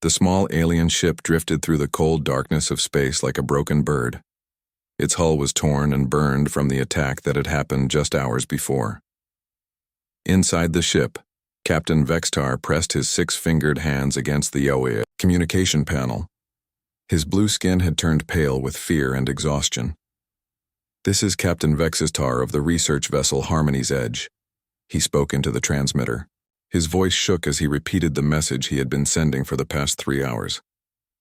The small alien ship drifted through the cold darkness of space like a broken bird. Its hull was torn and burned from the attack that had happened just hours before. Inside the ship, Captain Vextar pressed his six-fingered hands against the OEA communication panel. His blue skin had turned pale with fear and exhaustion. "This is Captain Vextar of the research vessel Harmony's Edge." He spoke into the transmitter. His voice shook as he repeated the message he had been sending for the past 3 hours.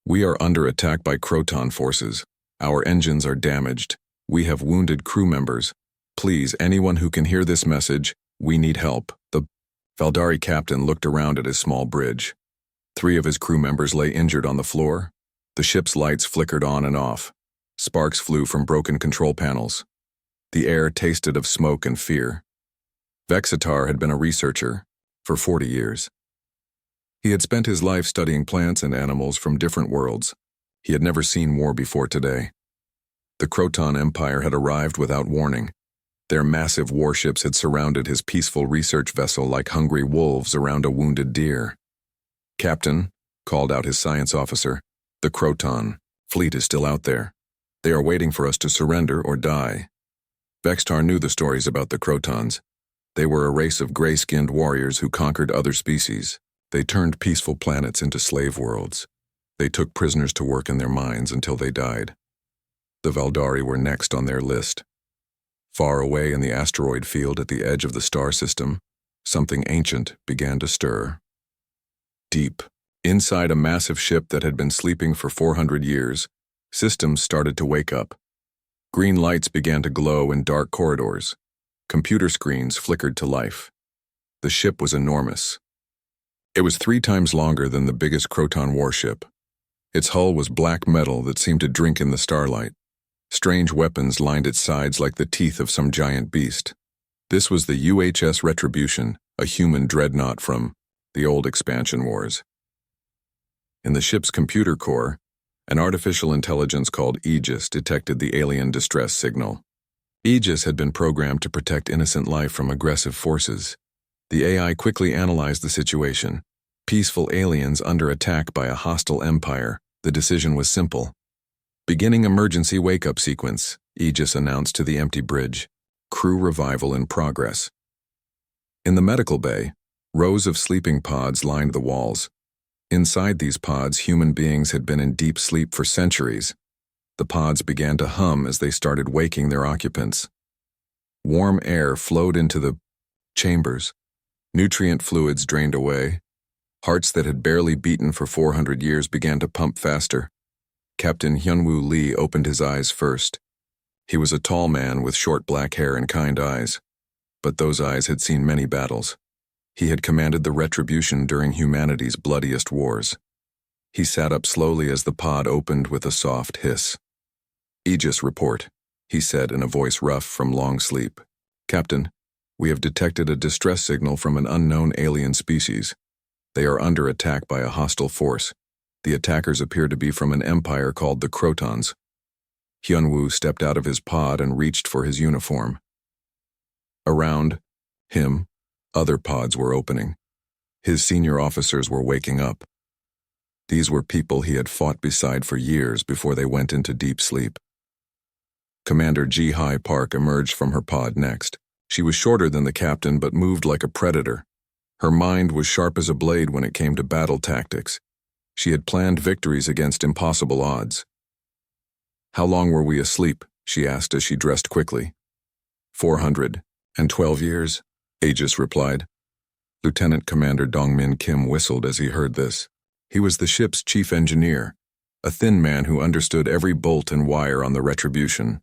"We are under attack by Croton forces. Our engines are damaged. We have wounded crew members. Please, anyone who can hear this message, we need help." The Valdari captain looked around at his small bridge. 3 of his crew members lay injured on the floor. The ship's lights flickered on and off. Sparks flew from broken control panels. The air tasted of smoke and fear. Vextar had been a researcher for 40 years. He had spent his life studying plants and animals from different worlds. He had never seen war before today. The Croton Empire had arrived without warning. Their massive warships had surrounded his peaceful research vessel like hungry wolves around a wounded deer. "Captain," called out his science officer, "the Croton fleet is still out there. They are waiting for us to surrender or die." Vextar knew the stories about the Crotons. They were a race of gray-skinned warriors who conquered other species. They turned peaceful planets into slave worlds. They took prisoners to work in their mines until they died. The Valdari were next on their list. Far away in the asteroid field at the edge of the star system, something ancient began to stir. Deep, inside a massive ship that had been sleeping for 400 years, systems started to wake up. Green lights began to glow in dark corridors. Computer screens flickered to life. The ship was enormous. It was 3 times longer than the biggest Croton warship. Its hull was black metal that seemed to drink in the starlight. Strange weapons lined its sides like the teeth of some giant beast. This was the UHS Retribution, a human dreadnought from the old expansion wars. In the ship's computer core, an artificial intelligence called Aegis detected the alien distress signal. Aegis had been programmed to protect innocent life from aggressive forces. The AI quickly analyzed the situation. Peaceful aliens under attack by a hostile empire. The decision was simple. "Beginning emergency wake-up sequence," Aegis announced to the empty bridge. "Crew revival in progress." In the medical bay, rows of sleeping pods lined the walls. Inside these pods, human beings had been in deep sleep for centuries. The pods began to hum as they started waking their occupants. Warm air flowed into the chambers. Nutrient fluids drained away. Hearts that had barely beaten for 400 years began to pump faster. Captain Hyunwoo Lee opened his eyes first. He was a tall man with short black hair and kind eyes. But those eyes had seen many battles. He had commanded the Retribution during humanity's bloodiest wars. He sat up slowly as the pod opened with a soft hiss. "Aegis report," he said in a voice rough from long sleep. "Captain, we have detected a distress signal from an unknown alien species. They are under attack by a hostile force. The attackers appear to be from an empire called the Crotons." Hyunwoo stepped out of his pod and reached for his uniform. Around him, other pods were opening. His senior officers were waking up. These were people he had fought beside for years before they went into deep sleep. Commander Ji-Hai Park emerged from her pod next. She was shorter than the captain but moved like a predator. Her mind was sharp as a blade when it came to battle tactics. She had planned victories against impossible odds. "How long were we asleep?" she asked as she dressed quickly. 412 years, Aegis replied. Lieutenant Commander Dongmin Kim whistled as he heard this. He was the ship's chief engineer, a thin man who understood every bolt and wire on the Retribution.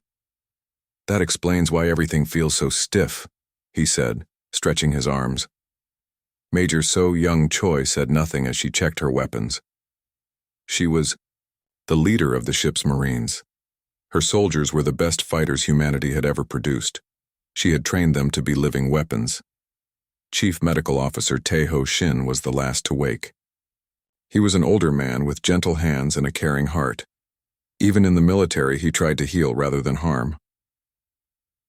"That explains why everything feels so stiff," he said, stretching his arms. Major So Young Choi said nothing as she checked her weapons. She was the leader of the ship's Marines. Her soldiers were the best fighters humanity had ever produced. She had trained them to be living weapons. Chief Medical Officer Tae-ho Shin was the last to wake. He was an older man with gentle hands and a caring heart. Even in the military, he tried to heal rather than harm.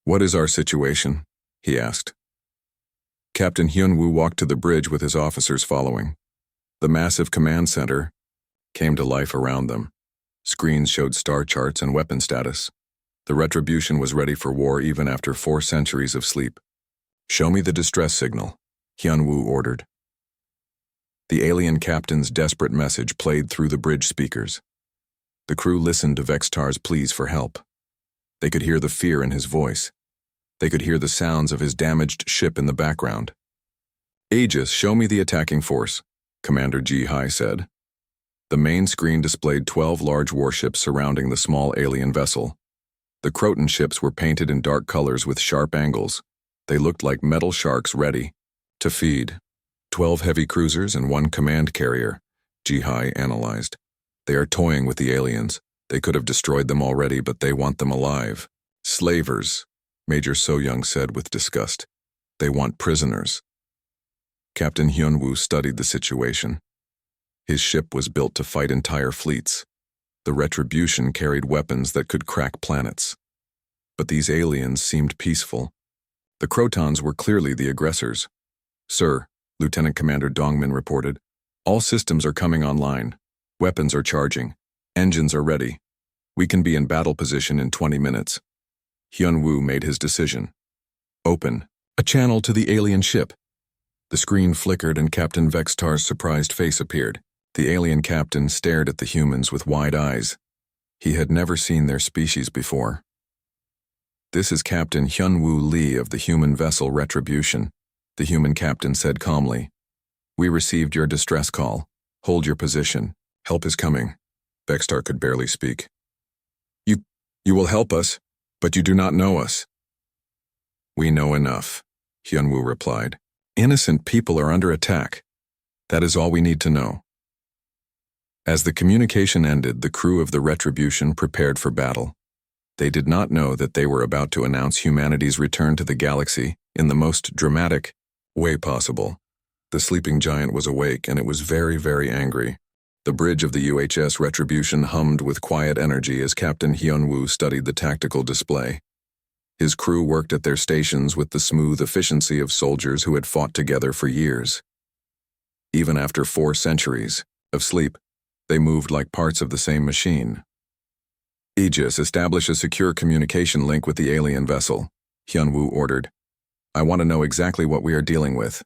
"What is our situation?" he asked. Captain Hyunwoo walked to the bridge with his officers following. The massive command center, came to life around them. Screens showed star charts and weapon status. The Retribution was ready for war even after 4 centuries of sleep. "Show me the distress signal," Hyun-woo ordered. The alien captain's desperate message played through the bridge speakers. The crew listened to Vextar's pleas for help. They could hear the fear in his voice. They could hear the sounds of his damaged ship in the background. "Aegis, show me the attacking force," Commander Ji-hai said. The main screen displayed 12 large warships surrounding the small alien vessel. The Croton ships were painted in dark colors with sharp angles. They looked like metal sharks ready to feed. 12 heavy cruisers and 1 command carrier, Ji-hai analyzed. They are toying with the aliens. They could have destroyed them already, but they want them alive. "Slavers," Major So-young said with disgust. "They want prisoners." Captain Hyun-woo studied the situation. His ship was built to fight entire fleets. The Retribution carried weapons that could crack planets. But these aliens seemed peaceful. The Crotons were clearly the aggressors. "Sir," Lieutenant Commander Dongmin reported, "all systems are coming online. Weapons are charging. Engines are ready. We can be in battle position in 20 minutes. Hyun-woo made his decision. "Open a channel to the alien ship." The screen flickered and Captain Vextar's surprised face appeared. The alien captain stared at the humans with wide eyes. He had never seen their species before. "This is Captain Hyun-woo Lee of the human vessel Retribution," the human captain said calmly. "We received your distress call. Hold your position. Help is coming." Vextar could barely speak. You will help us, but you do not know us." "We know enough," Hyun-woo replied. "Innocent people are under attack. That is all we need to know." As the communication ended, the crew of the Retribution prepared for battle. They did not know that they were about to announce humanity's return to the galaxy in the most dramatic way possible. The sleeping giant was awake and it was very, very angry. The bridge of the UHS Retribution hummed with quiet energy as Captain Hyun-woo studied the tactical display. His crew worked at their stations with the smooth efficiency of soldiers who had fought together for years. Even after 4 centuries of sleep, they moved like parts of the same machine. "Aegis, establish a secure communication link with the alien vessel," Hyun-woo ordered. "I want to know exactly what we are dealing with."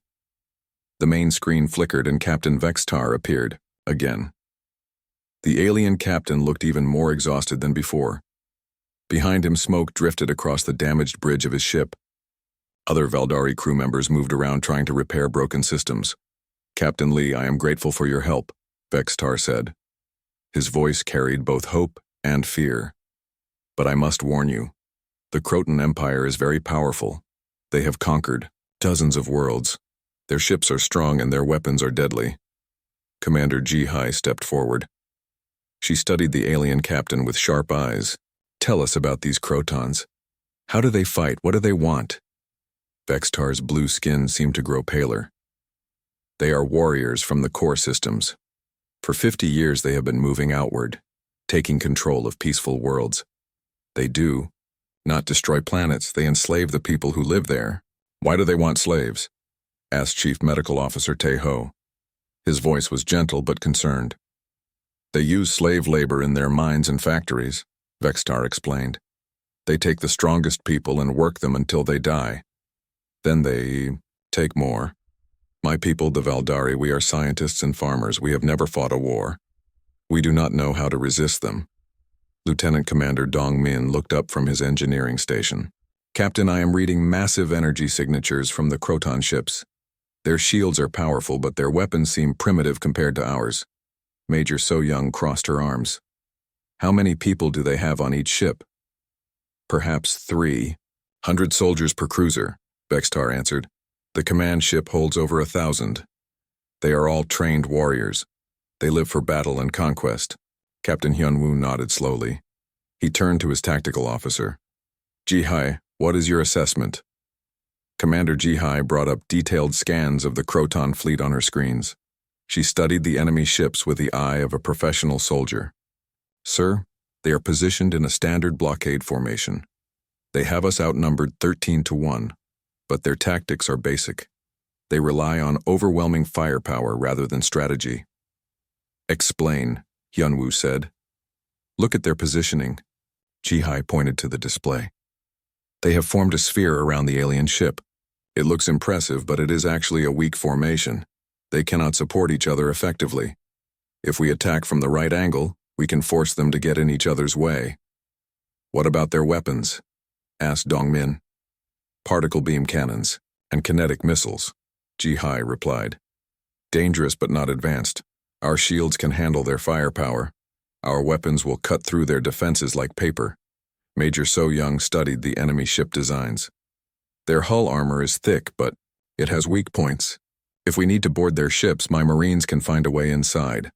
The main screen flickered and Captain Vextar appeared, again. The alien captain looked even more exhausted than before. Behind him, smoke drifted across the damaged bridge of his ship. Other Valdari crew members moved around trying to repair broken systems. "Captain Lee, I am grateful for your help," Vextar said. His voice carried both hope and fear. "But I must warn you, the Croton Empire is very powerful. They have conquered dozens of worlds. Their ships are strong and their weapons are deadly." Commander Ji-hai stepped forward. She studied the alien captain with sharp eyes. "Tell us about these Crotons. How do they fight? What do they want?" Vextar's blue skin seemed to grow paler. "They are warriors from the core systems. For 50 years they have been moving outward, taking control of peaceful worlds. They do not destroy planets, they enslave the people who live there." "Why do they want slaves?" asked Chief Medical Officer Tae-ho. His voice was gentle but concerned. "They use slave labor in their mines and factories," Vextar explained. "They take the strongest people and work them until they die. Then they take more. My people, the Valdari, we are scientists and farmers. We have never fought a war. We do not know how to resist them." Lieutenant Commander Dong-min looked up from his engineering station. "Captain, I am reading massive energy signatures from the Croton ships. Their shields are powerful, but their weapons seem primitive compared to ours." Major So-young crossed her arms. "How many people do they have on each ship?" "Perhaps 300 soldiers per cruiser," Vextar answered. "The command ship holds over 1,000. They are all trained warriors. They live for battle and conquest." Captain Hyun-woo nodded slowly. He turned to his tactical officer. "Ji-hai, what is your assessment?" Commander Ji-hai brought up detailed scans of the Croton fleet on her screens. She studied the enemy ships with the eye of a professional soldier. "Sir, they are positioned in a standard blockade formation. They have us outnumbered 13-1, but their tactics are basic. They rely on overwhelming firepower rather than strategy." "Explain," Hyunwoo said. Look at their positioning. Jihai pointed to the display. They have formed a sphere around the alien ship. It looks impressive, but it is actually a weak formation. They cannot support each other effectively. If we attack from the right angle, we can force them to get in each other's way. What about their weapons? Asked Dongmin. Particle beam cannons and kinetic missiles, Jihai replied. Dangerous but not advanced. Our shields can handle their firepower. Our weapons will cut through their defenses like paper. Major So-young studied the enemy ship designs. Their hull armor is thick, but it has weak points. If we need to board their ships, my Marines can find a way inside.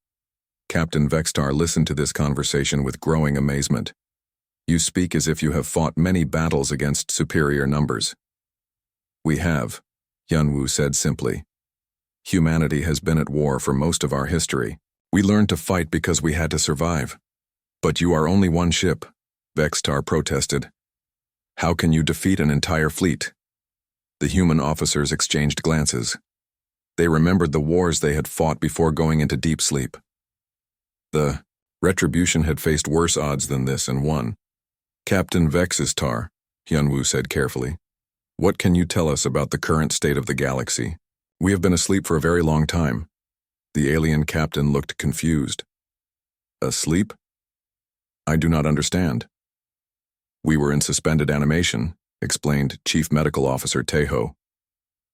Captain Vextar listened to this conversation with growing amazement. You speak as if you have fought many battles against superior numbers. We have, Hyunwoo said simply. Humanity has been at war for most of our history. We learned to fight because we had to survive. But you are only one ship, Vextar protested. How can you defeat an entire fleet? The human officers exchanged glances. They remembered the wars they had fought before going into deep sleep. The Retribution had faced worse odds than this and won. Captain Vextar, Hyunwoo said carefully. What can you tell us about the current state of the galaxy? We have been asleep for a very long time. The alien captain looked confused. Asleep? I do not understand. We were in suspended animation, explained Chief Medical Officer Taeho.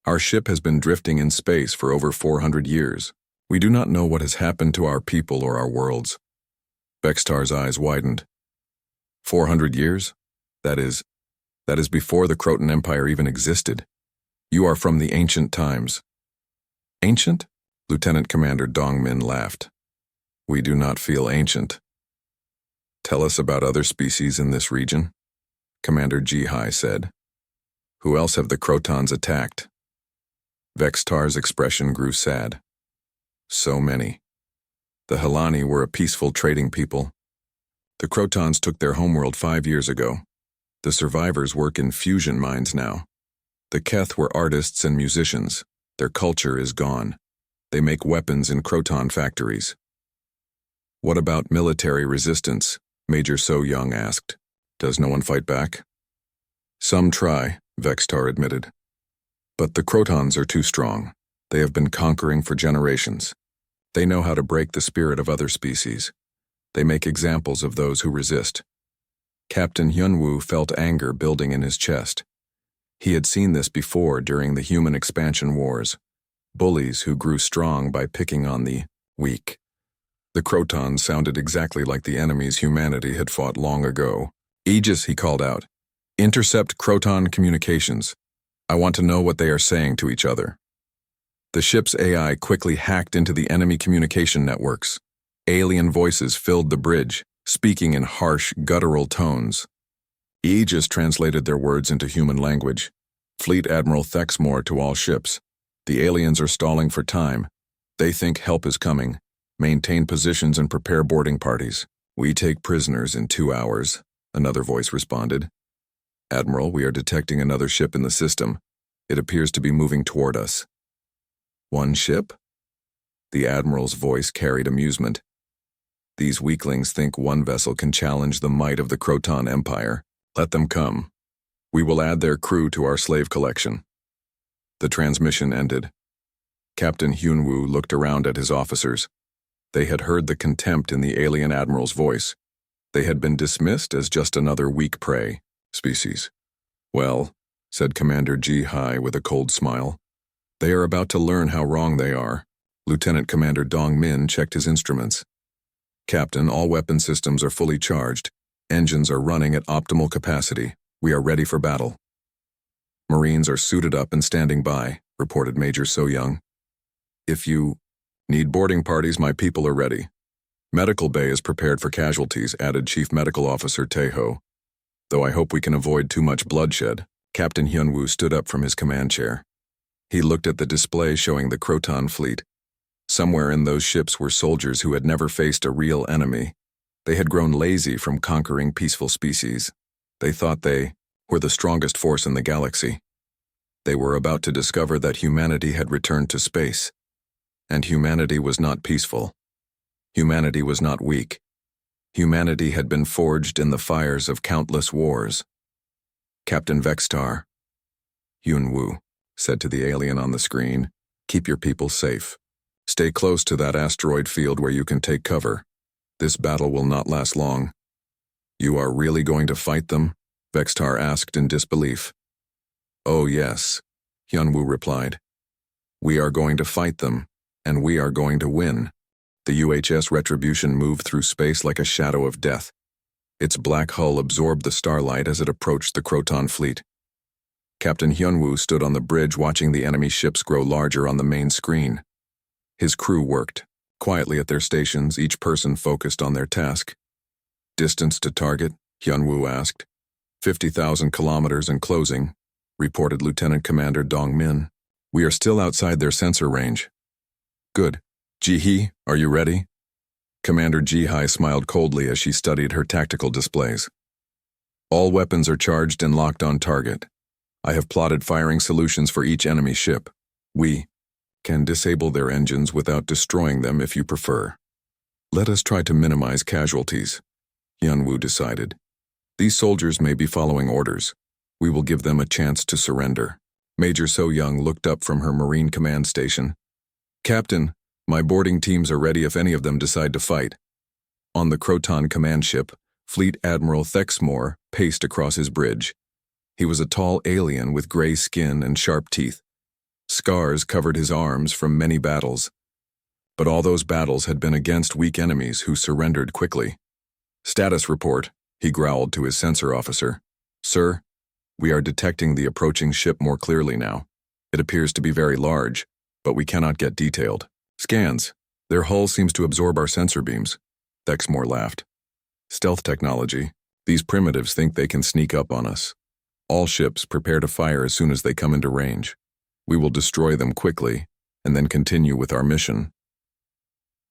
Our ship has been drifting in space for over 400 years. We do not know what has happened to our people or our worlds. Vextar's eyes widened. 400 years? That is before the Croton Empire even existed. You are from the ancient times. Ancient? Lieutenant Commander Dongmin laughed. We do not feel ancient. Tell us about other species in this region, Commander Jihai said. Who else have the Crotons attacked? Vextar's expression grew sad. So many. The Helani were a peaceful trading people. The Crotons took their homeworld 5 years ago. The survivors work in fusion mines now. The Keth were artists and musicians. Their culture is gone. They make weapons in Croton factories. What about military resistance? Major So-young asked. Does no one fight back? Some try, Vextar admitted. But the Crotons are too strong. They have been conquering for generations. They know how to break the spirit of other species. They make examples of those who resist. Captain Hyunwoo felt anger building in his chest. He had seen this before during the human expansion wars. Bullies who grew strong by picking on the weak. The Crotons sounded exactly like the enemies humanity had fought long ago. Aegis, he called out. Intercept Croton communications. I want to know what they are saying to each other. The ship's AI quickly hacked into the enemy communication networks. Alien voices filled the bridge, speaking in harsh, guttural tones. Aegis translated their words into human language. Fleet Admiral Thexmore to all ships. The aliens are stalling for time. They think help is coming. Maintain positions and prepare boarding parties. We take prisoners in 2 hours, another voice responded. Admiral, we are detecting another ship in the system. It appears to be moving toward us. One ship? The Admiral's voice carried amusement. These weaklings think one vessel can challenge the might of the Croton Empire. Let them come. We will add their crew to our slave collection. The transmission ended. Captain Hyunwoo looked around at his officers. They had heard the contempt in the alien admiral's voice. They had been dismissed as just another weak prey species. Well, said Commander Jihai with a cold smile, they are about to learn how wrong they are. Lieutenant Commander Dongmin checked his instruments. Captain, all weapon systems are fully charged. Engines are running at optimal capacity. We are ready for battle. Marines are suited up and standing by, reported Major So-young. If you need boarding parties, my people are ready. Medical bay is prepared for casualties, added Chief Medical Officer Taeho. Though I hope we can avoid too much bloodshed. Captain Hyunwoo stood up from his command chair. He looked at the display showing the Croton fleet. Somewhere in those ships were soldiers who had never faced a real enemy. They had grown lazy from conquering peaceful species. They thought they were the strongest force in the galaxy. They were about to discover that humanity had returned to space. And humanity was not peaceful. Humanity was not weak. Humanity had been forged in the fires of countless wars. Captain Vextar, Yunwu said to the alien on the screen, "Keep your people safe. Stay close to that asteroid field where you can take cover. This battle will not last long." "You are really going to fight them?" Vextar asked in disbelief. "Oh yes," Yunwu replied. "We are going to fight them, and we are going to win." The UHS Retribution moved through space like a shadow of death. Its black hull absorbed the starlight as it approached the Croton fleet. Captain Hyunwoo stood on the bridge watching the enemy ships grow larger on the main screen. His crew worked, quietly at their stations, each person focused on their task. "Distance to target?" Hyunwoo asked. 50,000 kilometers and closing, reported Lieutenant Commander Dong Min. "We are still outside their sensor range." "Good. Ji-hee, are you ready?" Commander Ji-hai smiled coldly as she studied her tactical displays. "All weapons are charged and locked on target. I have plotted firing solutions for each enemy ship. We can disable their engines without destroying them if you prefer. Let us try to minimize casualties," Hyunwoo decided. "These soldiers may be following orders. We will give them a chance to surrender." Major So-young looked up from her Marine Command station. "Captain, my boarding teams are ready if any of them decide to fight." On the Croton command ship, Fleet Admiral Thexmore paced across his bridge. He was a tall alien with gray skin and sharp teeth. Scars covered his arms from many battles. But all those battles had been against weak enemies who surrendered quickly. "Status report," he growled to his sensor officer. "Sir, we are detecting the approaching ship more clearly now. It appears to be very large, but we cannot get detailed. Scans. Their hull seems to absorb our sensor beams." Thexmore laughed. "Stealth technology. These primitives think they can sneak up on us. All ships prepare to fire as soon as they come into range. We will destroy them quickly, and then continue with our mission."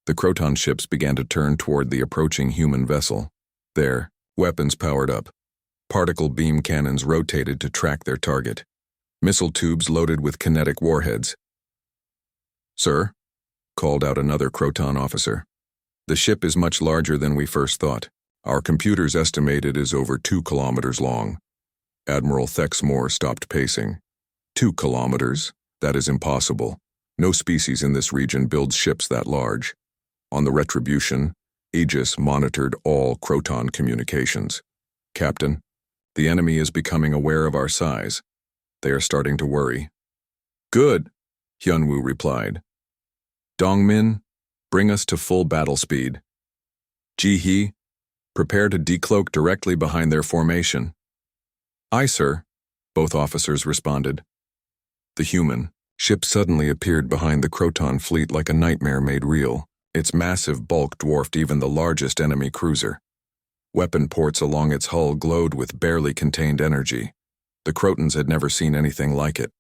The Croton ships began to turn toward the approaching human vessel. Their weapons powered up. Particle beam cannons rotated to track their target. Missile tubes loaded with kinetic warheads. "Sir," called out another Croton officer. "The ship is much larger than we first thought. Our computers estimate it is over 2 kilometers long." Admiral Thexmore stopped pacing. 2 kilometers? That is impossible. No species in this region builds ships that large. On the Retribution, Aegis monitored all Croton communications. "Captain, the enemy is becoming aware of our size. They are starting to worry." "Good," Hyunwoo replied. "Dongmin, bring us to full battle speed. Ji-hee, prepare to decloak directly behind their formation." "Aye, sir," both officers responded. The human ship suddenly appeared behind the Croton fleet like a nightmare made real. Its massive bulk dwarfed even the largest enemy cruiser. Weapon ports along its hull glowed with barely contained energy. The Crotons had never seen anything like it.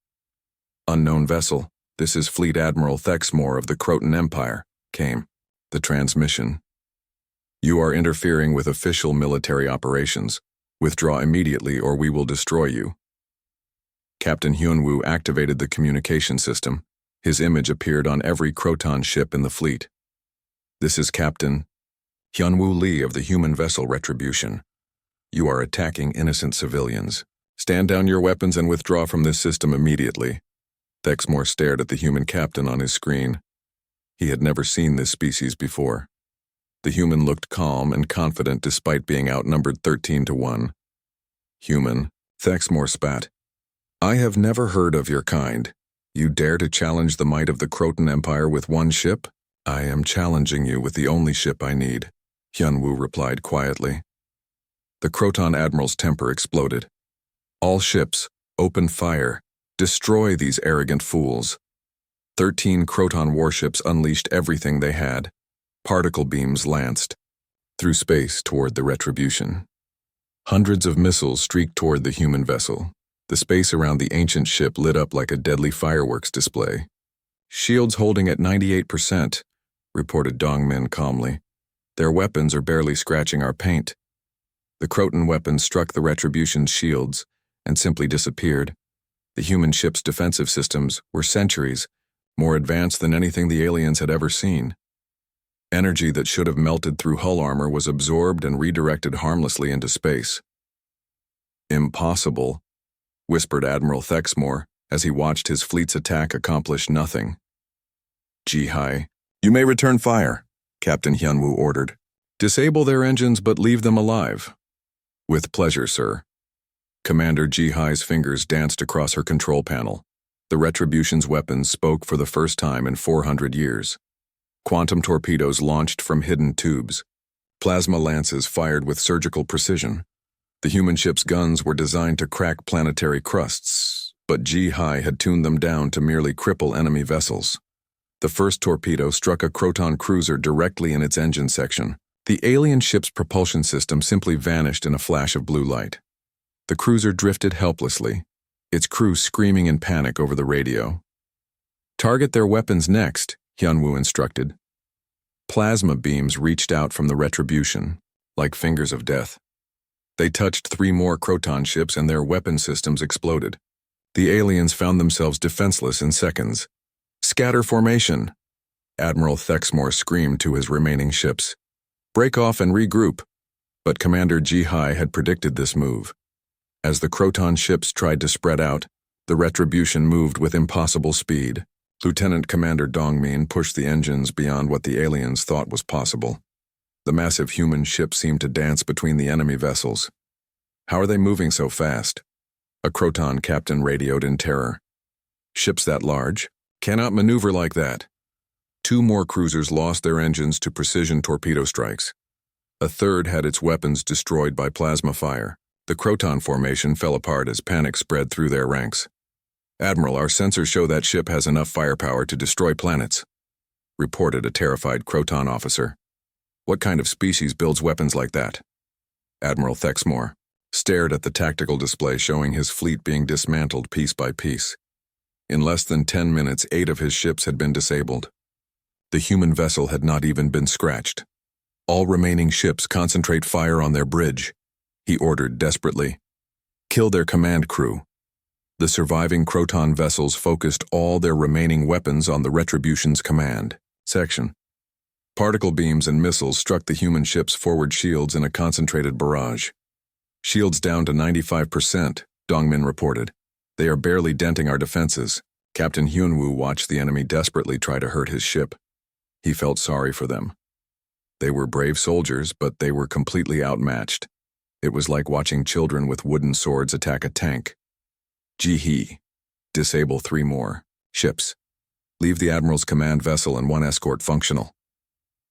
"Unknown vessel, this is Fleet Admiral Thexmore of the Croton Empire," came the transmission. "You are interfering with official military operations. Withdraw immediately or we will destroy you." Captain Hyunwoo activated the communication system. His image appeared on every Croton ship in the fleet. "This is Captain Hyunwoo Lee of the human vessel Retribution. You are attacking innocent civilians. Stand down your weapons and withdraw from this system immediately." Thexmore stared at the human captain on his screen. He had never seen this species before. The human looked calm and confident despite being outnumbered 13-1. "Human," Thexmore spat. "I have never heard of your kind. You dare to challenge the might of the Croton Empire with one ship?" "I am challenging you with the only ship I need," Hyunwoo replied quietly. The Croton Admiral's temper exploded. "All ships, open fire. Destroy these arrogant fools." 13 Croton warships unleashed everything they had. Particle beams lanced through space toward the Retribution. Hundreds of missiles streaked toward the human vessel. The space around the ancient ship lit up like a deadly fireworks display. "Shields holding at 98%, reported Dongmin calmly. "Their weapons are barely scratching our paint." The Croton weapons struck the Retribution's shields and simply disappeared. The human ship's defensive systems were centuries more advanced than anything the aliens had ever seen. Energy that should have melted through hull armor was absorbed and redirected harmlessly into space. Impossible, whispered Admiral Thexmore as he watched his fleet's attack accomplish nothing. Ji-Hai, you may return fire, Captain Hyunwoo ordered. Disable their engines but leave them alive. With pleasure, sir. Commander Ji-Hai's fingers danced across her control panel. The Retribution's weapons spoke for the first time in 400 years. Quantum torpedoes launched from hidden tubes. Plasma lances fired with surgical precision. The human ship's guns were designed to crack planetary crusts, but Ji-Hai had tuned them down to merely cripple enemy vessels. The first torpedo struck a Croton cruiser directly in its engine section. The alien ship's propulsion system simply vanished in a flash of blue light. The cruiser drifted helplessly, its crew screaming in panic over the radio. Target their weapons next, Hyunwoo instructed. Plasma beams reached out from the Retribution, like fingers of death. They touched 3 more Croton ships and their weapon systems exploded. The aliens found themselves defenseless in seconds. Scatter formation! Admiral Thexmore screamed to his remaining ships. Break off and regroup. But Commander Ji-Hai had predicted this move. As the Croton ships tried to spread out, the Retribution moved with impossible speed. Lieutenant Commander Dongmin pushed the engines beyond what the aliens thought was possible. The massive human ship seemed to dance between the enemy vessels. How are they moving so fast? A Croton captain radioed in terror. Ships that large cannot maneuver like that. 2 more cruisers lost their engines to precision torpedo strikes. A third had its weapons destroyed by plasma fire. The Croton formation fell apart as panic spread through their ranks. Admiral, our sensors show that ship has enough firepower to destroy planets, reported a terrified Croton officer. What kind of species builds weapons like that? Admiral Thexmore stared at the tactical display showing his fleet being dismantled piece by piece. In less than 10 minutes, 8 of his ships had been disabled. The human vessel had not even been scratched. All remaining ships concentrate fire on their bridge, he ordered desperately. Kill their command crew. The surviving Croton vessels focused all their remaining weapons on the Retribution's command section. Particle beams and missiles struck the human ship's forward shields in a concentrated barrage. Shields down to 95%, Dongmin reported. They are barely denting our defenses. Captain Hyunwoo watched the enemy desperately try to hurt his ship. He felt sorry for them. They were brave soldiers, but they were completely outmatched. It was like watching children with wooden swords attack a tank. Ji-Hai, disable 3 more ships. Leave the Admiral's command vessel and 1 escort functional.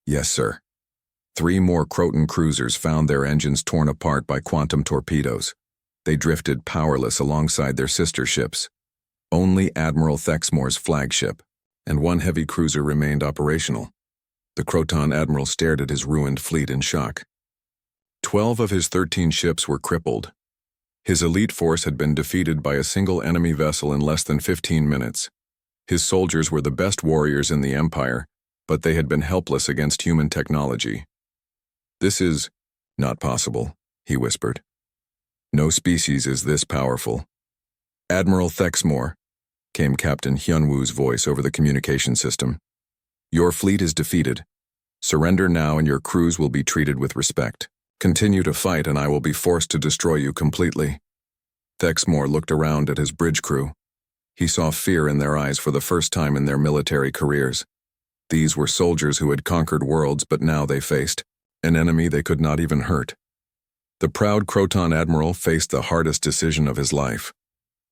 Yes, sir. 3 more Croton cruisers found their engines torn apart by quantum torpedoes. They drifted powerless alongside their sister ships. Only Admiral Thexmore's flagship and 1 heavy cruiser remained operational. The Croton admiral stared at his ruined fleet in shock. 12 of his 13 ships were crippled. His elite force had been defeated by a single enemy vessel in less than 15 minutes. His soldiers were the best warriors in the Empire, but they had been helpless against human technology. This is not possible, he whispered. No species is this powerful. Admiral Thexmore, came Captain Hyunwoo's voice over the communication system. Your fleet is defeated. Surrender now and your crews will be treated with respect. Continue to fight and I will be forced to destroy you completely. Thexmore looked around at his bridge crew. He saw fear in their eyes for the first time in their military careers. These were soldiers who had conquered worlds, but now they faced an enemy they could not even hurt. The proud Croton admiral faced the hardest decision of his life.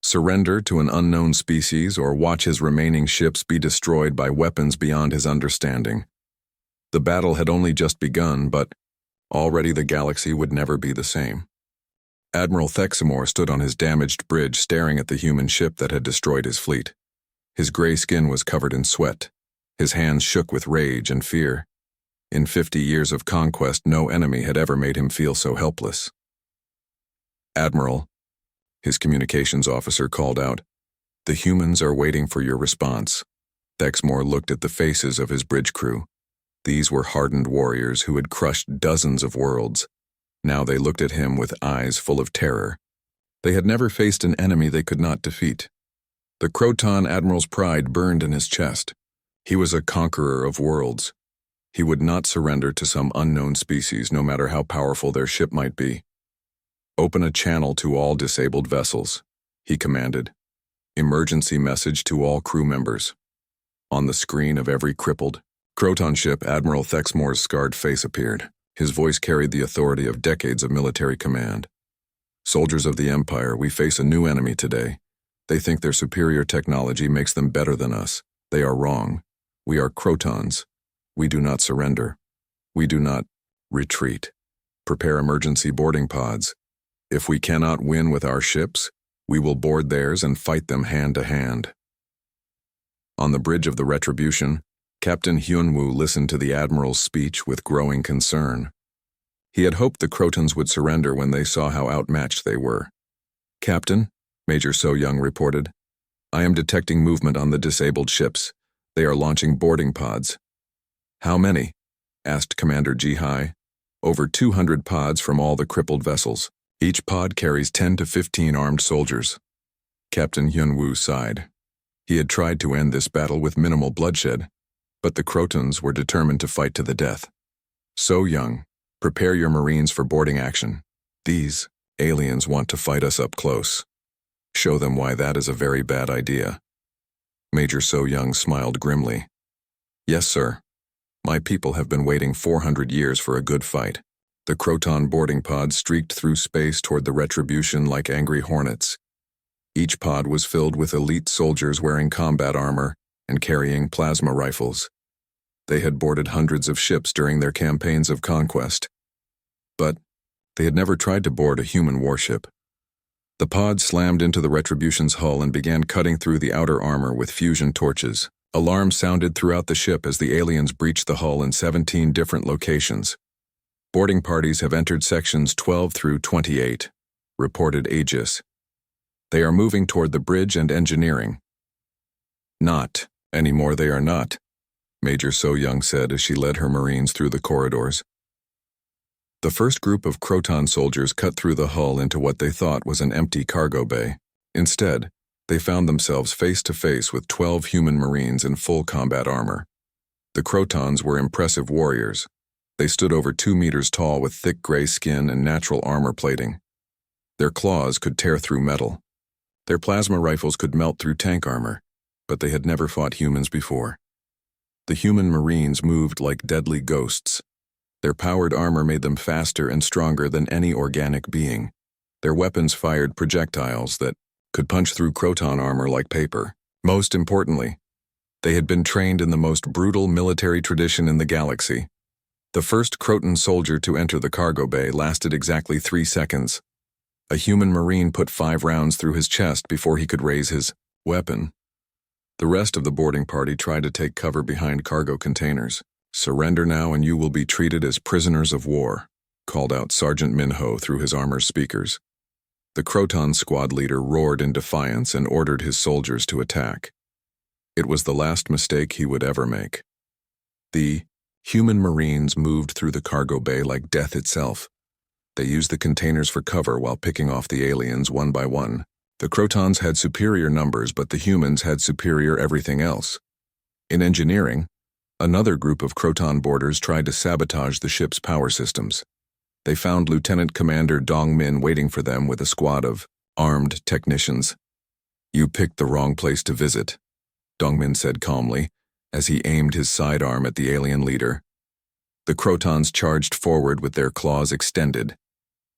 Surrender to an unknown species or watch his remaining ships be destroyed by weapons beyond his understanding. The battle had only just begun, but already the galaxy would never be the same. Admiral Thexmore stood on his damaged bridge staring at the human ship that had destroyed his fleet. His gray skin was covered in sweat. His hands shook with rage and fear. In 50 years of conquest, no enemy had ever made him feel so helpless. Admiral, his communications officer called out, the humans are waiting for your response. Thexmore looked at the faces of his bridge crew. These were hardened warriors who had crushed dozens of worlds. Now they looked at him with eyes full of terror. They had never faced an enemy they could not defeat. The Croton admiral's pride burned in his chest. He was a conqueror of worlds. He would not surrender to some unknown species, no matter how powerful their ship might be. "Open a channel to all disabled vessels," he commanded. "Emergency message to all crew members." On the screen of every crippled Croton ship, Admiral Thexmore's scarred face appeared. His voice carried the authority of decades of military command. "Soldiers of the Empire, we face a new enemy today. They think their superior technology makes them better than us. They are wrong. We are Crotons. We do not surrender. We do not retreat. Prepare emergency boarding pods. If we cannot win with our ships, we will board theirs and fight them hand to hand." On the bridge of the Retribution, Captain Hyunwoo listened to the Admiral's speech with growing concern. He had hoped the Crotons would surrender when they saw how outmatched they were. "Captain," Major So-young reported, "I am detecting movement on the disabled ships. They are launching boarding pods." "How many?" asked Commander Ji-hai. "Over 200 pods from all the crippled vessels. Each pod carries 10 to 15 armed soldiers." Captain Hyunwoo sighed. He had tried to end this battle with minimal bloodshed, but the Crotons were determined to fight to the death. "So-young, prepare your Marines for boarding action. These aliens want to fight us up close. Show them why that is a very bad idea." Major So-young smiled grimly. "Yes, sir. My people have been waiting 400 years for a good fight." The Croton boarding pods streaked through space toward the Retribution like angry hornets. Each pod was filled with elite soldiers wearing combat armor and carrying plasma rifles. They had boarded hundreds of ships during their campaigns of conquest, but they had never tried to board a human warship. The pod slammed into the Retribution's hull and began cutting through the outer armor with fusion torches. Alarms sounded throughout the ship as the aliens breached the hull in 17 different locations. "Boarding parties have entered sections 12 through 28, reported Aegis. "They are moving toward the bridge and engineering." "Not anymore, they are not," Major So-young said as she led her Marines through the corridors. The first group of Croton soldiers cut through the hull into what they thought was an empty cargo bay. Instead, they found themselves face to face with 12 human Marines in full combat armor. The Crotons were impressive warriors. They stood over 2 meters tall with thick gray skin and natural armor plating. Their claws could tear through metal. Their plasma rifles could melt through tank armor, but they had never fought humans before. The human Marines moved like deadly ghosts. Their powered armor made them faster and stronger than any organic being. Their weapons fired projectiles that could punch through Croton armor like paper. Most importantly, they had been trained in the most brutal military tradition in the galaxy. The first Croton soldier to enter the cargo bay lasted exactly 3 seconds. A human Marine put 5 rounds through his chest before he could raise his weapon. The rest of the boarding party tried to take cover behind cargo containers. "Surrender now and you will be treated as prisoners of war," called out Sergeant Minho through his armor speakers. The Croton squad leader roared in defiance and ordered his soldiers to attack. It was the last mistake he would ever make. The human Marines moved through the cargo bay like death itself. They used the containers for cover while picking off the aliens one by one. The Crotons had superior numbers, but the humans had superior everything else. In engineering, another group of Croton boarders tried to sabotage the ship's power systems. They found Lieutenant Commander Dong-min waiting for them with a squad of armed technicians. "You picked the wrong place to visit," Dong-min said calmly, as he aimed his sidearm at the alien leader. The Crotons charged forward with their claws extended.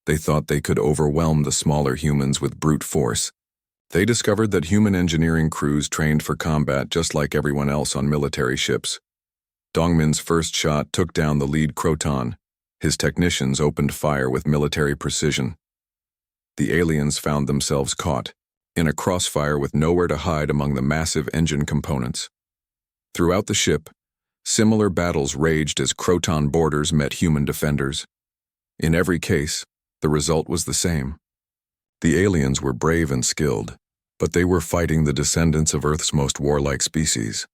They thought they could overwhelm the smaller humans with brute force. They discovered that human engineering crews trained for combat just like everyone else on military ships. Dongmin's first shot took down the lead Croton. His technicians opened fire with military precision. The aliens found themselves caught in a crossfire with nowhere to hide among the massive engine components. Throughout the ship, similar battles raged as Croton boarders met human defenders. In every case, the result was the same. The aliens were brave and skilled, but they were fighting the descendants of Earth's most warlike species.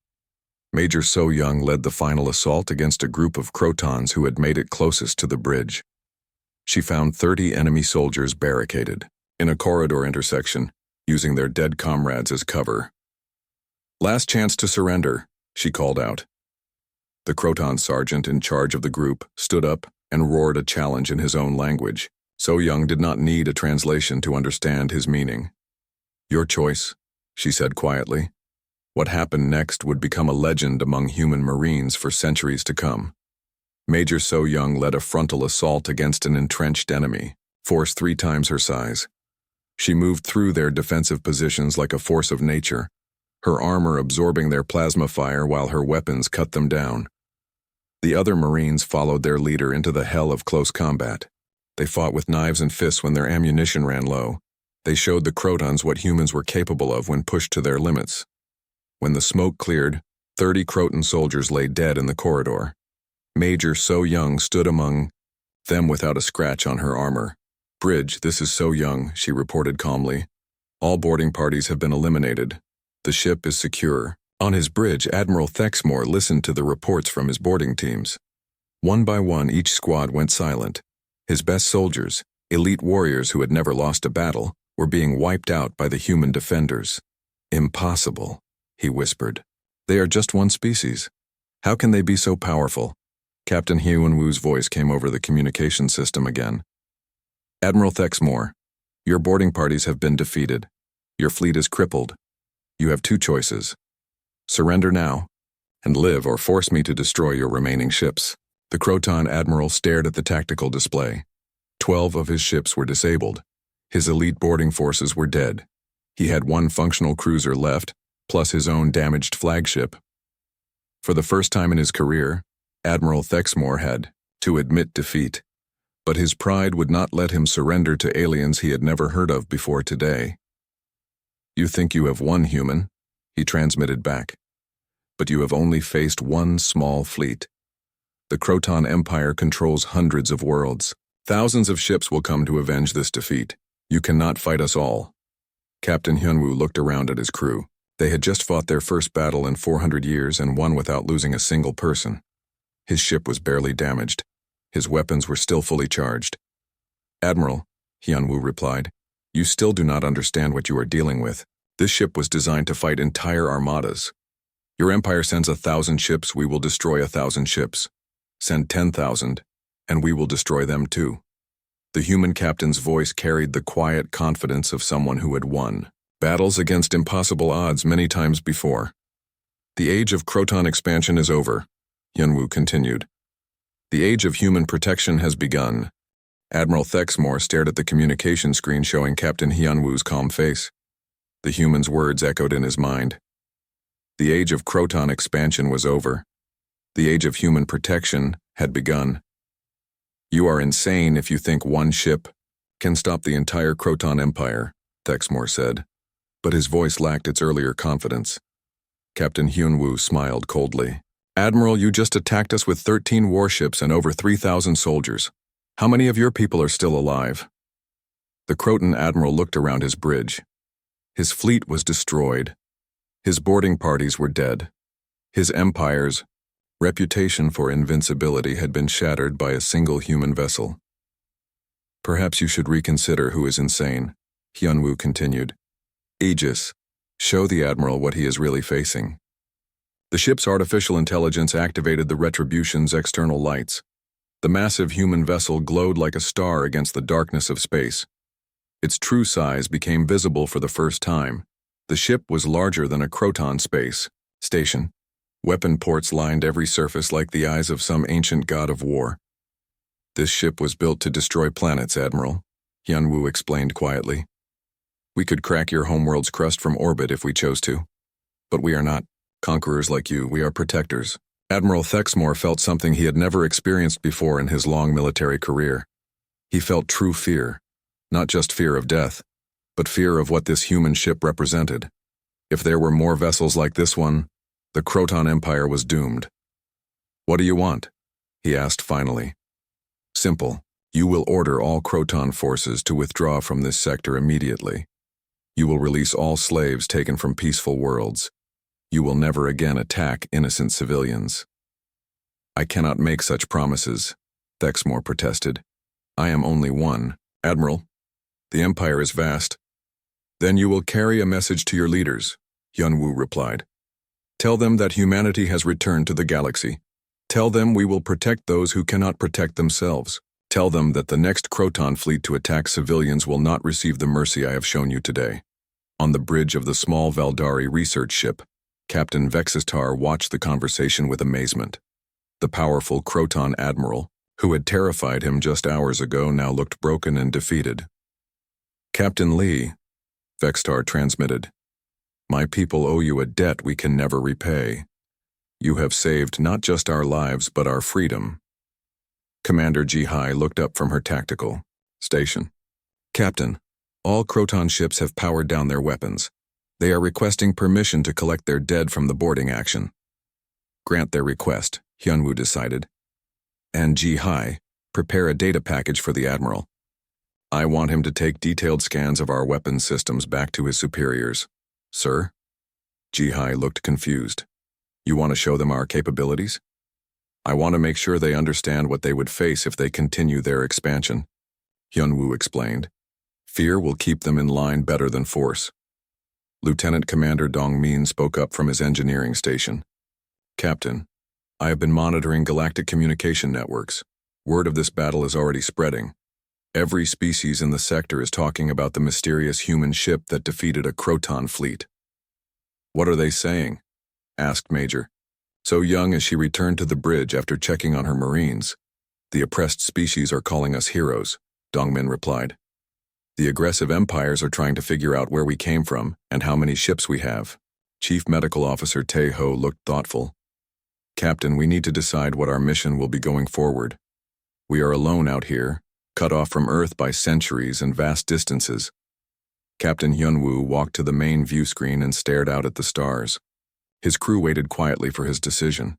Major So-young led the final assault against a group of Crotons who had made it closest to the bridge. She found 30 enemy soldiers barricaded in a corridor intersection, using their dead comrades as cover. "Last chance to surrender," she called out. The Croton sergeant in charge of the group stood up and roared a challenge in his own language. So Young did not need a translation to understand his meaning. "Your choice," she said quietly. What happened next would become a legend among human Marines for centuries to come. Major So Young led a frontal assault against an entrenched enemy, force 3 times her size. She moved through their defensive positions like a force of nature, her armor absorbing their plasma fire while her weapons cut them down. The other Marines followed their leader into the hell of close combat. They fought with knives and fists when their ammunition ran low. They showed the Crotons what humans were capable of when pushed to their limits. When the smoke cleared, 30 Croton soldiers lay dead in the corridor. Major So Young stood among them without a scratch on her armor. "Bridge, this is So Young," she reported calmly. "All boarding parties have been eliminated. The ship is secure." On his bridge, Admiral Thexmore listened to the reports from his boarding teams. One by one, each squad went silent. His best soldiers, elite warriors who had never lost a battle, were being wiped out by the human defenders. "Impossible," he whispered. "They are just one species. How can they be so powerful?" Captain Hyun-woo's voice came over the communication system again. "Admiral Thexmore, your boarding parties have been defeated. Your fleet is crippled. You have 2 choices. Surrender now, and live, or force me to destroy your remaining ships." The Croton admiral stared at the tactical display. 12 of his ships were disabled. His elite boarding forces were dead. He had 1 functional cruiser left, plus his own damaged flagship. For the first time in his career, Admiral Thexmore had to admit defeat. But his pride would not let him surrender to aliens he had never heard of before today. "You think you have won, human," he transmitted back. "But you have only faced 1 small fleet. The Croton Empire controls hundreds of worlds. Thousands of ships will come to avenge this defeat. You cannot fight us all." Captain Hyun-woo looked around at his crew. They had just fought their first battle in 400 years and won without losing a single person. His ship was barely damaged. His weapons were still fully charged. "Admiral," Hyun-woo replied, "you still do not understand what you are dealing with. This ship was designed to fight entire armadas. Your empire sends 1,000 ships, we will destroy 1,000 ships. Send 10,000, and we will destroy them too." The human captain's voice carried the quiet confidence of someone who had won battles against impossible odds many times before. "The age of Croton expansion is over," Hyun-woo continued. "The age of human protection has begun." Admiral Thexmore stared at the communication screen showing Captain Hyun-woo's calm face. The human's words echoed in his mind. The age of Croton expansion was over. The age of human protection had begun. "You are insane if you think 1 ship can stop the entire Croton Empire," Thexmore said, but his voice lacked its earlier confidence. Captain Hyun-woo smiled coldly. "Admiral, you just attacked us with 13 warships and over 3,000 soldiers. How many of your people are still alive?" The Croton admiral looked around his bridge. His fleet was destroyed. His boarding parties were dead. His empire's reputation for invincibility had been shattered by a single human vessel. "Perhaps you should reconsider who is insane," Hyun-woo continued. "Aegis, show the admiral what he is really facing." The ship's artificial intelligence activated the Retribution's external lights. The massive human vessel glowed like a star against the darkness of space. Its true size became visible for the first time. The ship was larger than a Croton space station. Weapon ports lined every surface like the eyes of some ancient god of war. "This ship was built to destroy planets, Admiral," Hyun-woo explained quietly. "We could crack your homeworld's crust from orbit if we chose to. But we are not conquerors like you, we are protectors." Admiral Thexmore felt something he had never experienced before in his long military career. He felt true fear, not just fear of death, but fear of what this human ship represented. If there were more vessels like this one, the Croton Empire was doomed. "What do you want?" he asked finally. "Simple. You will order all Croton forces to withdraw from this sector immediately. You will release all slaves taken from peaceful worlds. You will never again attack innocent civilians." "I cannot make such promises," Thexmore protested. "I am only one, Admiral. The Empire is vast." "Then you will carry a message to your leaders," Hyun-woo replied. "Tell them that humanity has returned to the galaxy. Tell them we will protect those who cannot protect themselves. Tell them that the next Croton fleet to attack civilians will not receive the mercy I have shown you today." On the bridge of the small Valdari research ship, Captain Vexistar watched the conversation with amazement. The powerful Croton admiral, who had terrified him just hours ago, now looked broken and defeated. "Captain Lee," Vextar transmitted, "my people owe you a debt we can never repay. You have saved not just our lives but our freedom." Commander Jihai looked up from her tactical station. "Captain, all Croton ships have powered down their weapons. They are requesting permission to collect their dead from the boarding action." "Grant their request," Hyunwoo decided. "And Jihai, prepare a data package for the Admiral. I want him to take detailed scans of our weapons systems back to his superiors." "Sir?" Jihai looked confused. "You want to show them our capabilities?" "I want to make sure they understand what they would face if they continue their expansion," Hyunwoo explained. "Fear will keep them in line better than force." Lieutenant Commander Dongmin spoke up from his engineering station. "Captain, I have been monitoring galactic communication networks. Word of this battle is already spreading. Every species in the sector is talking about the mysterious human ship that defeated a Croton fleet." "What are they saying?" asked Major. So young as she returned to the bridge after checking on her marines. "The oppressed species are calling us heroes," Dongmin replied. "The aggressive empires are trying to figure out where we came from and how many ships we have." Chief Medical Officer Tae-ho looked thoughtful. "Captain, we need to decide what our mission will be going forward. We are alone out here, cut off from Earth by centuries and vast distances." Captain Hyunwoo walked to the main view screen and stared out at the stars. His crew waited quietly for his decision.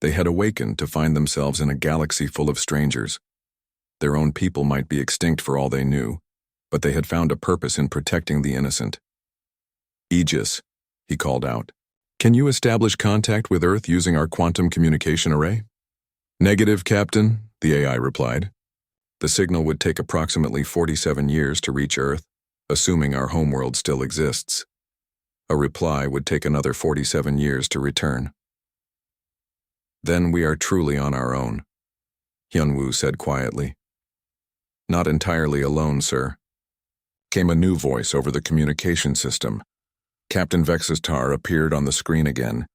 They had awakened to find themselves in a galaxy full of strangers. Their own people might be extinct for all they knew, but they had found a purpose in protecting the innocent. "Aegis," he called out, "can you establish contact with Earth using our quantum communication array?" "Negative, Captain," the AI replied. "The signal would take approximately 47 years to reach Earth, assuming our homeworld still exists. A reply would take another 47 years to return." "Then we are truly on our own," Hyunwoo said quietly. "Not entirely alone, sir." Came a new voice over the communication system. Captain Vexistar appeared on the screen again.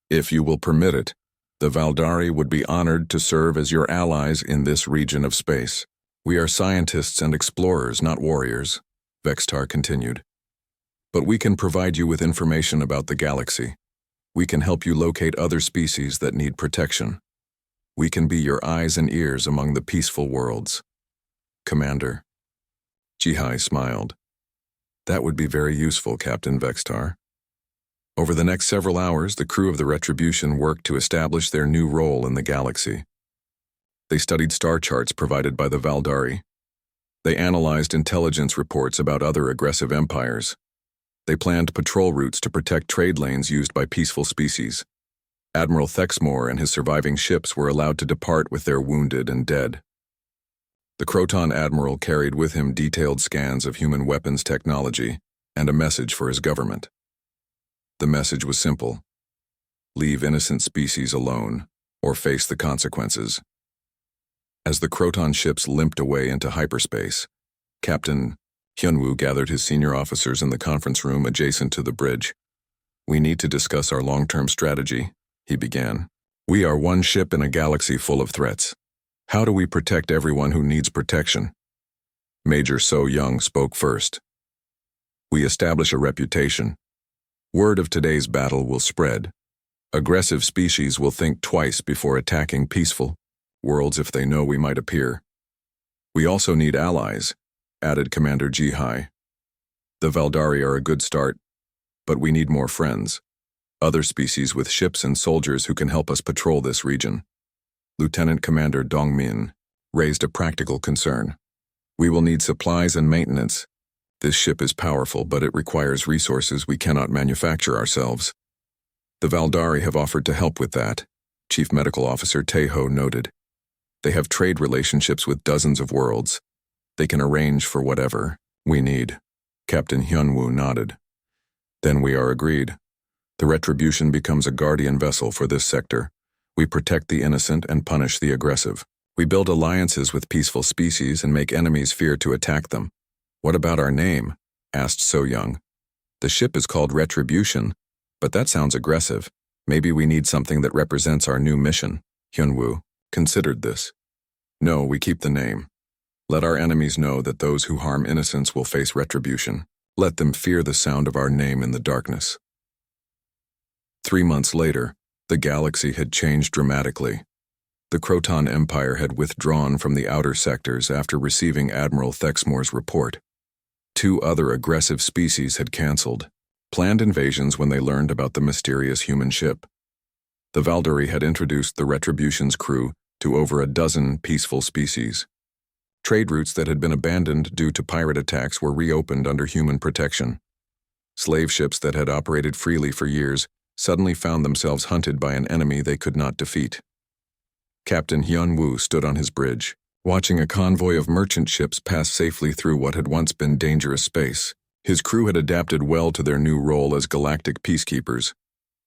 "If you will permit it, the Valdari would be honored to serve as your allies in this region of space. We are scientists and explorers, not warriors," Vextar continued. "But we can provide you with information about the galaxy. We can help you locate other species that need protection. We can be your eyes and ears among the peaceful worlds." "Commander." Jihai smiled. "That would be very useful, Captain Vextar." Over the next several hours, the crew of the Retribution worked to establish their new role in the galaxy. They studied star charts provided by the Valdari. They analyzed intelligence reports about other aggressive empires. They planned patrol routes to protect trade lanes used by peaceful species. Admiral Thexmore and his surviving ships were allowed to depart with their wounded and dead. The Croton Admiral carried with him detailed scans of human weapons technology and a message for his government. The message was simple: leave innocent species alone, or face the consequences. As the Croton ships limped away into hyperspace, Captain Hyunwoo gathered his senior officers in the conference room adjacent to the bridge. "We need to discuss our long-term strategy," he began. "We are one ship in a galaxy full of threats. How do we protect everyone who needs protection?" Major So Young spoke first. "We establish a reputation. Word of today's battle will spread. Aggressive species will think twice before attacking peaceful worlds if they know we might appear. We also need allies," added Commander Jihai. "The Valdari are a good start, but we need more friends. Other species with ships and soldiers who can help us patrol this region." Lieutenant Commander Dongmin raised a practical concern. "We will need supplies and maintenance. This ship is powerful, but it requires resources we cannot manufacture ourselves. The Valdari have offered to help with that," Chief Medical Officer Tae-ho noted. "They have trade relationships with dozens of worlds. They can arrange for whatever we need." Captain Hyunwoo nodded. "Then we are agreed. The Retribution becomes a guardian vessel for this sector. We protect the innocent and punish the aggressive. We build alliances with peaceful species and make enemies fear to attack them. What about our name? Asked So Young. The ship is called Retribution, but that sounds aggressive. Maybe we need something that represents our new mission. Hyunwoo considered this. No, we keep the name. Let our enemies know that those who harm innocents will face retribution. Let them fear the sound of our name in the darkness. 3 months later, the galaxy had changed dramatically. The Croton Empire had withdrawn from the outer sectors after receiving Admiral Thexmore's report. 2 other aggressive species had cancelled, planned invasions when they learned about the mysterious human ship. The Valduri had introduced the Retribution's crew to over a dozen peaceful species. Trade routes that had been abandoned due to pirate attacks were reopened under human protection. Slave ships that had operated freely for years suddenly found themselves hunted by an enemy they could not defeat. Captain Hyunwoo stood on his bridge, watching a convoy of merchant ships pass safely through what had once been dangerous space. His crew had adapted well to their new role as galactic peacekeepers.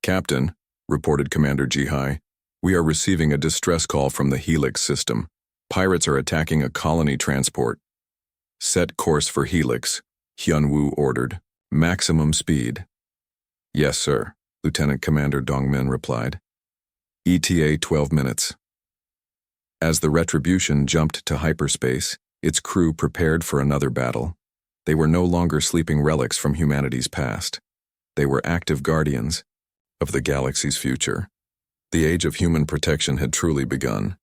"Captain," reported Commander Jihai, "we are receiving a distress call from the Helix system. Pirates are attacking a colony transport." "Set course for Helix," Hyunwoo ordered. "Maximum speed." "Yes, sir," Lieutenant Commander Dongmin replied. ETA 12 minutes. As the Retribution jumped to hyperspace, its crew prepared for another battle. They were no longer sleeping relics from humanity's past. They were active guardians of the galaxy's future. The age of human protection had truly begun.